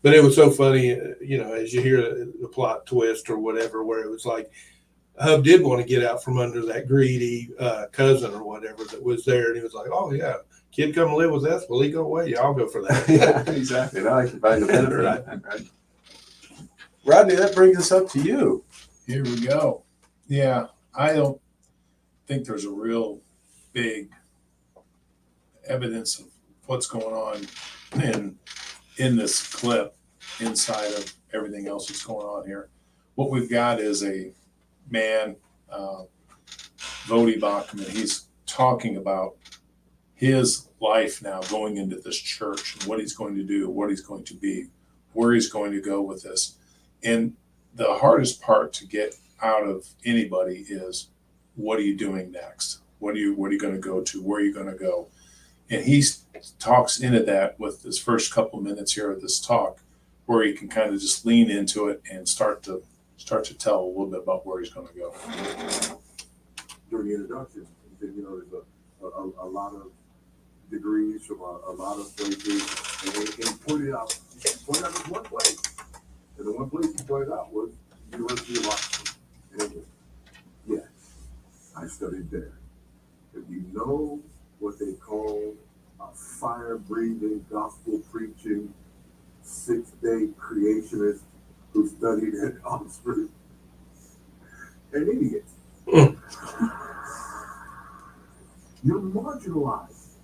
But it was so funny, you know, as you hear the plot twist or whatever, where it was like Hub did want to get out from under that greedy cousin or whatever that was there. And he was like, oh, yeah, kid come live with us. Well, he go away. Yeah, I'll go for that. Yeah, exactly. Now I can find a better right. Rodney, that brings us up to you. Here we go. Yeah, I don't think there's a real big evidence of what's going on in this clip inside of everything else that's going on here. What we've got is a man, Vodi Bachman. He's talking about his life now going into this church and what he's going to do, what he's going to be, where he's going to go with this. And the hardest part to get out of anybody is, what are you doing next? What are you going to go to? Where are you going to go? And he talks into that with this first couple of minutes here of this talk, where he can kind of just lean into it and start to tell a little bit about where he's going to go. During the introduction, he said, you know, there's a lot of degrees from a lot of places, and he pointed out just one place. And the one place he pointed out was University of Oxford. And yes, I studied there. If you know what they call a fire-breathing, gospel-preaching, 6-day creationist who studied at Oxford, an idiot. You're marginalized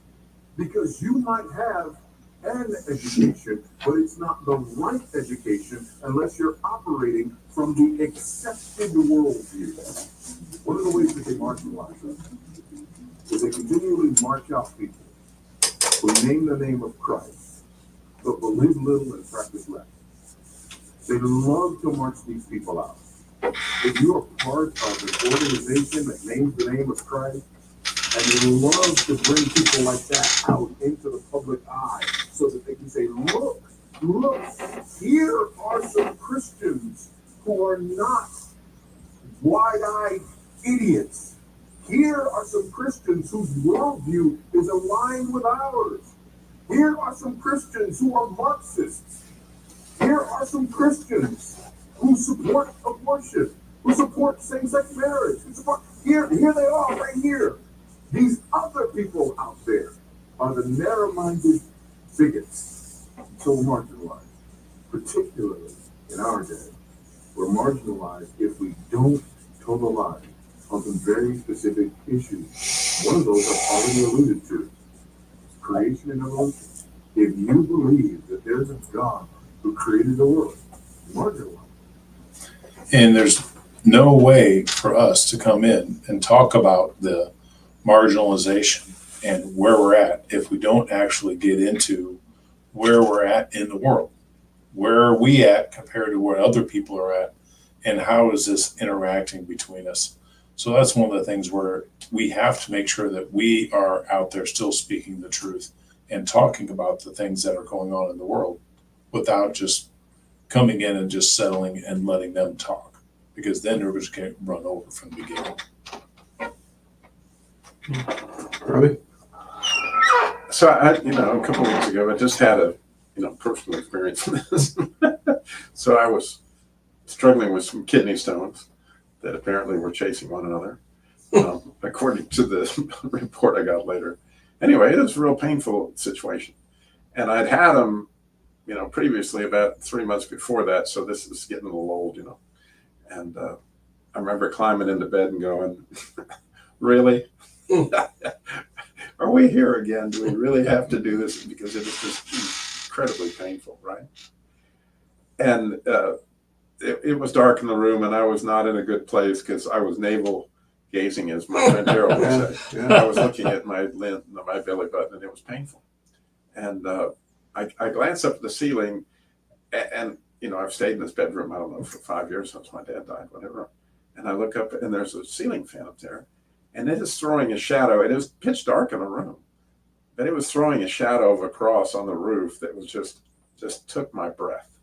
because you might have an education, but it's not the right education unless you're operating from the accepted worldview. One of the ways that they marginalize us is they continually march out people who name the name of Christ, but believe little and practice less. They love to march these people out. If you are part of an organization that names the name of Christ, and they love to bring people like that out into the public eye so that they can say, look, here are some Christians who are not wide-eyed idiots. Here are some Christians whose worldview is aligned with ours. Here are some Christians who are Marxists. Here are some Christians who support abortion, who support same-sex marriage. Here they are, right here. These other people out there are the narrow-minded bigots, so marginalized, particularly in our day. We're marginalized if we don't toe the line on some very specific issues. One of those I've already alluded to, creation and evolution. If you believe that there's a God who created the world, you're marginalized. And there's no way for us to come in and talk about the marginalization and where we're at if we don't actually get into where we're at in the world. Where are we at compared to where other people are at, and how is this interacting between us? So that's one of the things where we have to make sure that we are out there still speaking the truth and talking about the things that are going on in the world without just coming in and just settling and letting them talk, because then they're just going to run over from the beginning. Robbie? So a couple of weeks ago, I just had a, personal experience with this. So I was struggling with some kidney stones that apparently were chasing one another. according to the report I got later. Anyway, it was a real painful situation. And I'd had him, previously about 3 months before that. So this is getting a little old, And I remember climbing into bed and going, really? Are we here again? Do we really have to do this? Because it was just incredibly painful, right? And it was dark in the room, and I was not in a good place because I was navel gazing, as my friend Harold would say. I was looking at my belly button, and it was painful. And I glanced up at the ceiling, and I've stayed in this bedroom, I don't know, for 5 years since my dad died, whatever. And I look up, and there's a ceiling fan up there, and it is throwing a shadow. It was pitch dark in the room, but it was throwing a shadow of a cross on the roof that was just took my breath.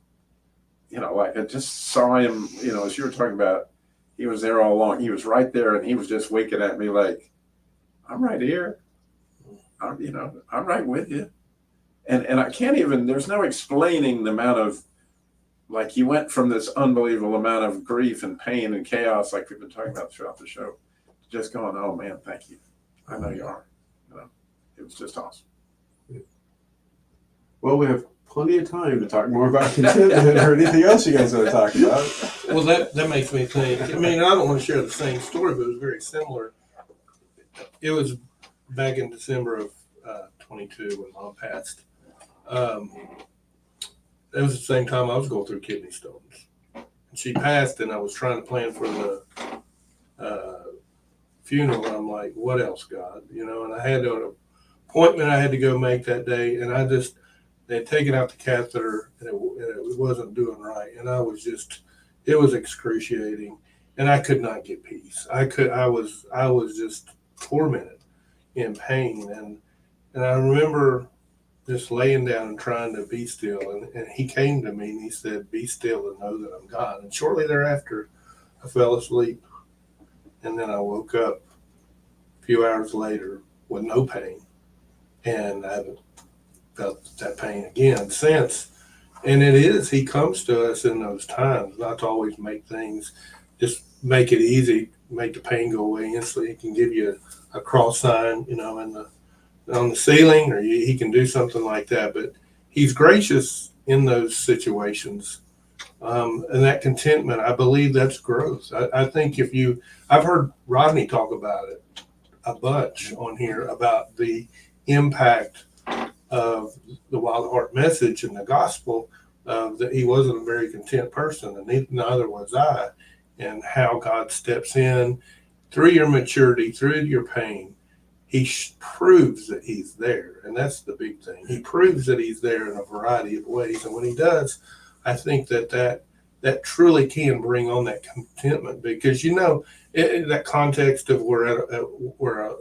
Like I just saw him, as you were talking about, he was there all along. He was right there, and he was just winking at me like, I'm right here. I'm right with you. And I can't even, there's no explaining the amount of, like, he went from this unbelievable amount of grief and pain and chaos, like we've been talking about throughout the show, to just going, oh man, thank you. I know you are. It was just awesome. Well, we have plenty of time to talk more about contentment or anything else you guys want to talk about. Well, that makes me think. I mean, I don't want to share the same story, but it was very similar. It was back in December of 22 when Mom passed. It was the same time I was going through kidney stones. And she passed, and I was trying to plan for the funeral. And I'm like, what else, God? And I had an appointment I had to go make that day, and they had taken out the catheter, and it wasn't doing right. And I was it was excruciating, and I could not get peace. I was just tormented in pain. And I remember just laying down and trying to be still. And he came to me and he said, be still and know that I'm God. And shortly thereafter, I fell asleep. And then I woke up a few hours later with no pain. And I haven't felt that pain again since. And he comes to us in those times, not to always make things, just make it easy, make the pain go away instantly. He can give you a cross sign, on the ceiling, or he can do something like that. But he's gracious in those situations. And that contentment, I believe that's growth. I think I've heard Rodney talk about it a bunch on here about the impact of the Wild Heart message and the gospel, that he wasn't a very content person, and neither was I, and how God steps in through your maturity, through your pain. He proves that he's there, and that's the big thing. He proves that he's there in a variety of ways, and when he does, I think that truly can bring on that contentment, because in that context of where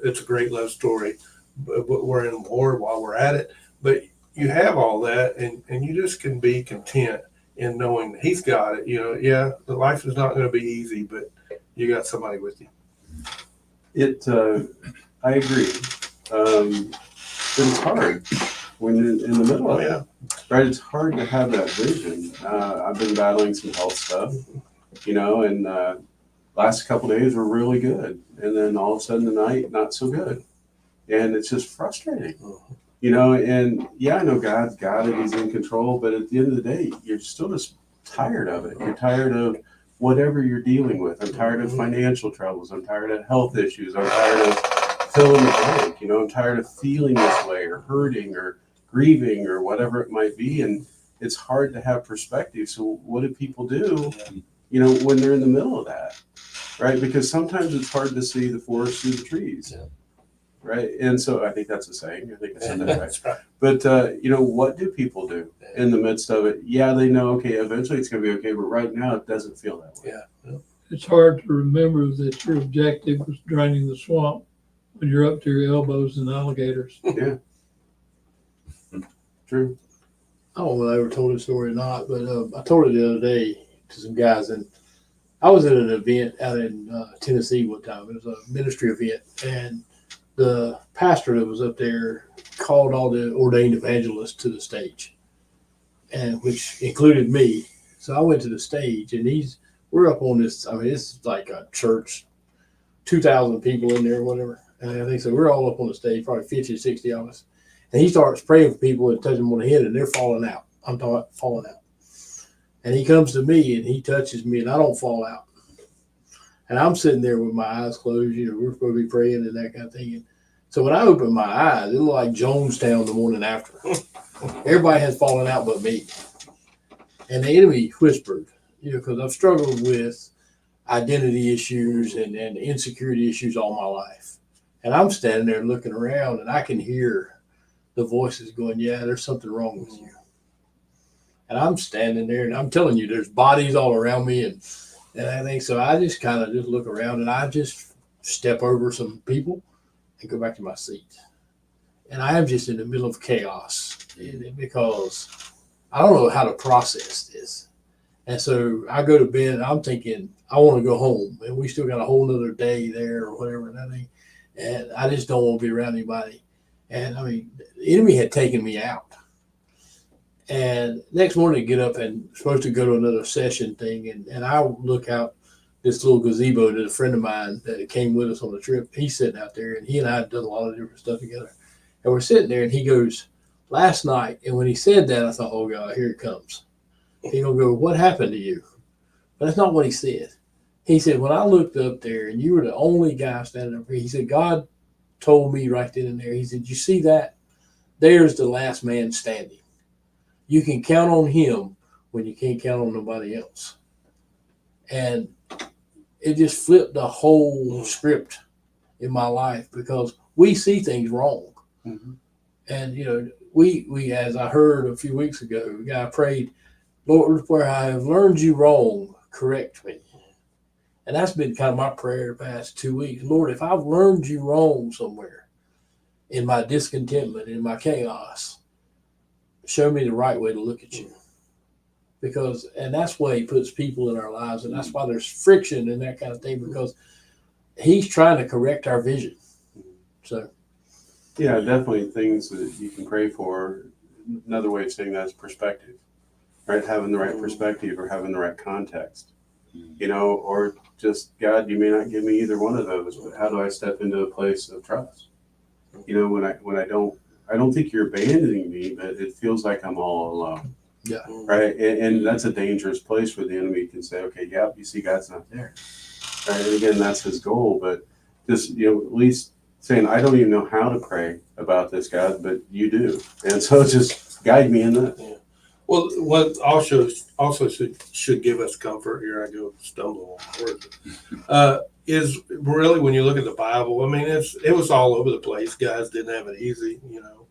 it's a great love story, but we're in war while we're at it, but you have all that, and you just can be content in knowing that he's got it. The life is not going to be easy, but you got somebody with you. I agree. But it's hard when you're in the middle of it. Right? It's hard to have that vision. I've been battling some health stuff, and last couple of days were really good. And then all of a sudden tonight, not so good. And it's just frustrating, and I know God's got it. He's in control. But at the end of the day, you're still just tired of it. You're tired of whatever you're dealing with. I'm tired of financial troubles. I'm tired of health issues. I'm tired of fill in the blank. I'm tired of feeling this way, or hurting, or grieving, or whatever it might be. And it's hard to have perspective. So what do people do, when they're in the middle of that, right? Because sometimes it's hard to see the forest through the trees, right? And so I think that's a saying. I think that's right. But, what do people do in the midst of it? Yeah, they know, okay, eventually it's going to be okay, but right now it doesn't feel that way. Yeah. It's hard to remember that your objective was draining the swamp when you're up to your elbows in alligators. Yeah. True. I don't know if I ever told this story or not, but I told it the other day to some guys, and I was at an event out in Tennessee one time. It was a ministry event, and the pastor that was up there called all the ordained evangelists to the stage, and which included me. So I went to the stage, and we're up on this. I mean, it's like a church 2,000 people in there or whatever. And I think so. We're all up on the stage, probably 50 or 60 of us. And he starts praying for people and touching them on the head, and they're falling out. I'm talking falling out. And he comes to me and he touches me, and I don't fall out. And I'm sitting there with my eyes closed. You know, we're supposed to be praying and that kind of thing. And so when I open my eyes, it looked like Jonestown the morning after. Everybody has fallen out but me. And the enemy whispered, you know, because I've struggled with identity issues and insecurity issues all my life. And I'm standing there looking around, and I can hear the voices going, yeah, there's something wrong with you. And I'm standing there, and I'm telling you, there's bodies all around me. And I think so. I just kind of just look around, and I just step over some people and go back to my seat. And I am just in the middle of chaos because I don't know how to process this. And so I go to bed, and I'm thinking, I want to go home. And we still got a whole other day there or whatever. And I just don't want to be around anybody. And I mean, the enemy had taken me out. And next morning, I get up and supposed to go to another session thing. And I look out this little gazebo that a friend of mine that came with us on the trip, he's sitting out there, and he and I had done a lot of different stuff together. And we're sitting there, and he goes, last night. And when he said that, I thought, oh God, here it comes. He gonna go, what happened to you? But that's not what he said. He said, when I looked up there and you were the only guy standing up here, he said, God told me right then and there, he said, you see that? There's the last man standing. You can count on him when you can't count on nobody else. And it just flipped the whole script in my life because we see things wrong. Mm-hmm. And, you know, we, as I heard a few weeks ago, a guy prayed, Lord, where I have learned you wrong, correct me. And that's been kind of my prayer the past 2 weeks. Lord, if I've learned you wrong somewhere in my discontentment, in my chaos, show me the right way to look at you. Because, and that's why he puts people in our lives. And that's why there's friction and that kind of thing, because he's trying to correct our vision. So. Yeah, definitely things that you can pray for. Another way of saying that is perspective, right? Having the right perspective or having the right context, you know, or just, God, you may not give me either one of those, but how do I step into a place of trust? You know, when I don't think you're abandoning me, but it feels like I'm all alone. Yeah. Right. And that's a dangerous place where the enemy can say, okay, yeah, you see, God's not there. Right. And again, that's his goal. But just, you know, at least saying, I don't even know how to pray about this, God, but you do. And so just guide me in that. Yeah. Well, what also should give us comfort, here I go stumble on words, is really when you look at the Bible, I mean, it was all over the place. Guys didn't have it easy, you know,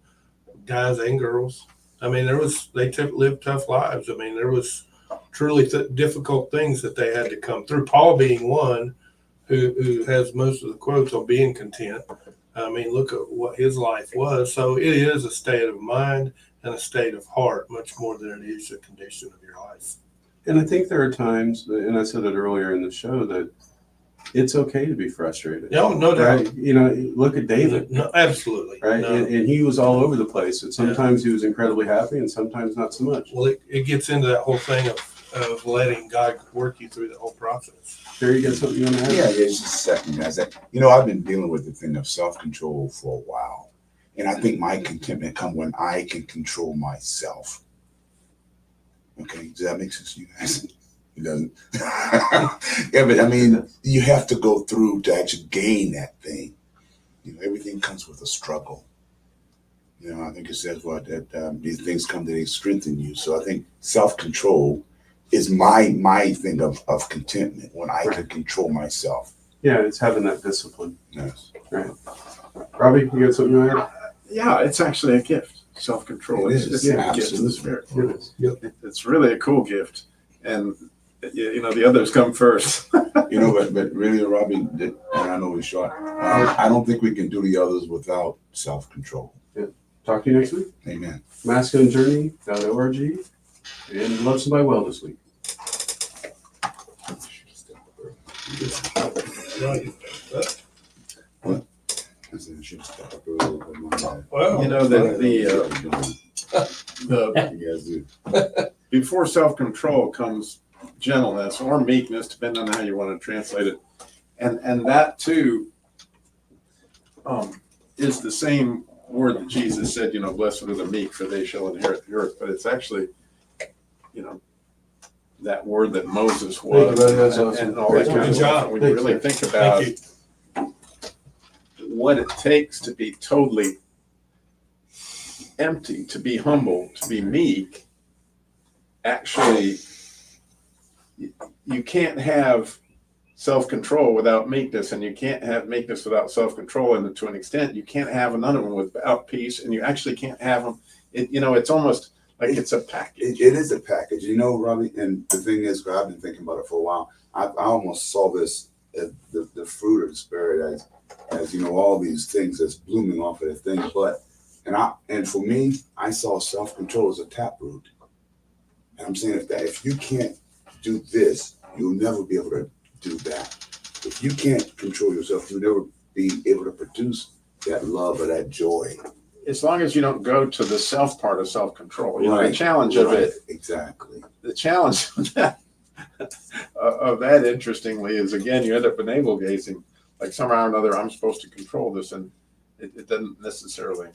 guys and girls. I mean, lived tough lives. I mean, there was truly difficult things that they had to come through. Paul being one who has most of the quotes on being content. I mean, look at what his life was. So it is a state of mind and a state of heart, much more than it is a condition of your life. And I think there are times, and I said it earlier in the show, that it's okay to be frustrated. No doubt. Right? You know, look at David. No, absolutely. Right. No. And he was all over the place. And sometimes he was incredibly happy and sometimes not so much. Well, it gets into that whole thing of letting God work you through the whole process. There you get something you want to add? Yeah, just a second, guys. You know, I've been dealing with the thing of self-control for a while. And I think my contentment comes when I can control myself. Okay, does that make sense to you guys? It doesn't. Yeah, but I mean, you have to go through to actually gain that thing. You know, everything comes with a struggle. You know, I think it says that these things come to they strengthen you. So I think self-control is my thing of contentment when I can control myself. Yeah, it's having that discipline. Yes. Right. Robbie, you got something to add? Yeah, it's actually a gift. Self-control. It's a gift of the Spirit. It is. Yep. It's really a cool gift. And, you know, the others come first. You know, but really, Robbie, and I know we're short, I don't think we can do the others without self-control. Yeah. Talk to you next week. Amen. MasculineJourney.org and Love Somebody Well this week. What? Well, you know that before self-control comes gentleness or meekness, depending on how you want to translate it. And that too is the same word that Jesus said, blessed are the meek, for they shall inherit the earth. But it's actually, that word that Moses was, and all that kind of stuff. When you really think about what it takes to be totally empty, to be humble, to be meek, actually, you can't have self-control without meekness, and you can't have meekness without self-control. And to an extent, you can't have another one without peace, and you actually can't have them. It's almost like it's a package. It is a package, Robbie. And the thing is, I've been thinking about it for a while. I almost saw this as the fruit of the spirit as all these things that's blooming off of the thing. But and for me, I saw self-control as a taproot. And I'm saying if you can't do this, you'll never be able to do that. If you can't control yourself, you'll never be able to produce that love or that joy. As long as you don't go to the self part of self-control. The challenge of it. Exactly. The challenge of that, interestingly, is again, you end up navel gazing. Like somehow or another, I'm supposed to control this, and it doesn't necessarily.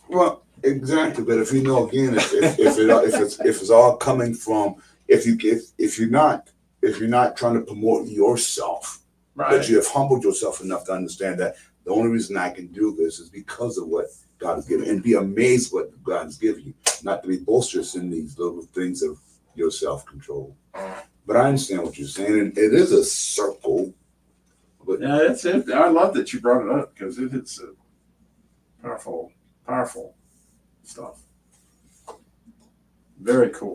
Well, exactly. But if again, if it's all coming from if you're not trying to promote yourself, right, but you have humbled yourself enough to understand that the only reason I can do this is because of what God has given, and be amazed what God has given you, not to be boisterous in these little things of your self-control. But I understand what you're saying, and it is a circle. But yeah, that's it. I love that you brought it up because it's powerful stuff. Very cool.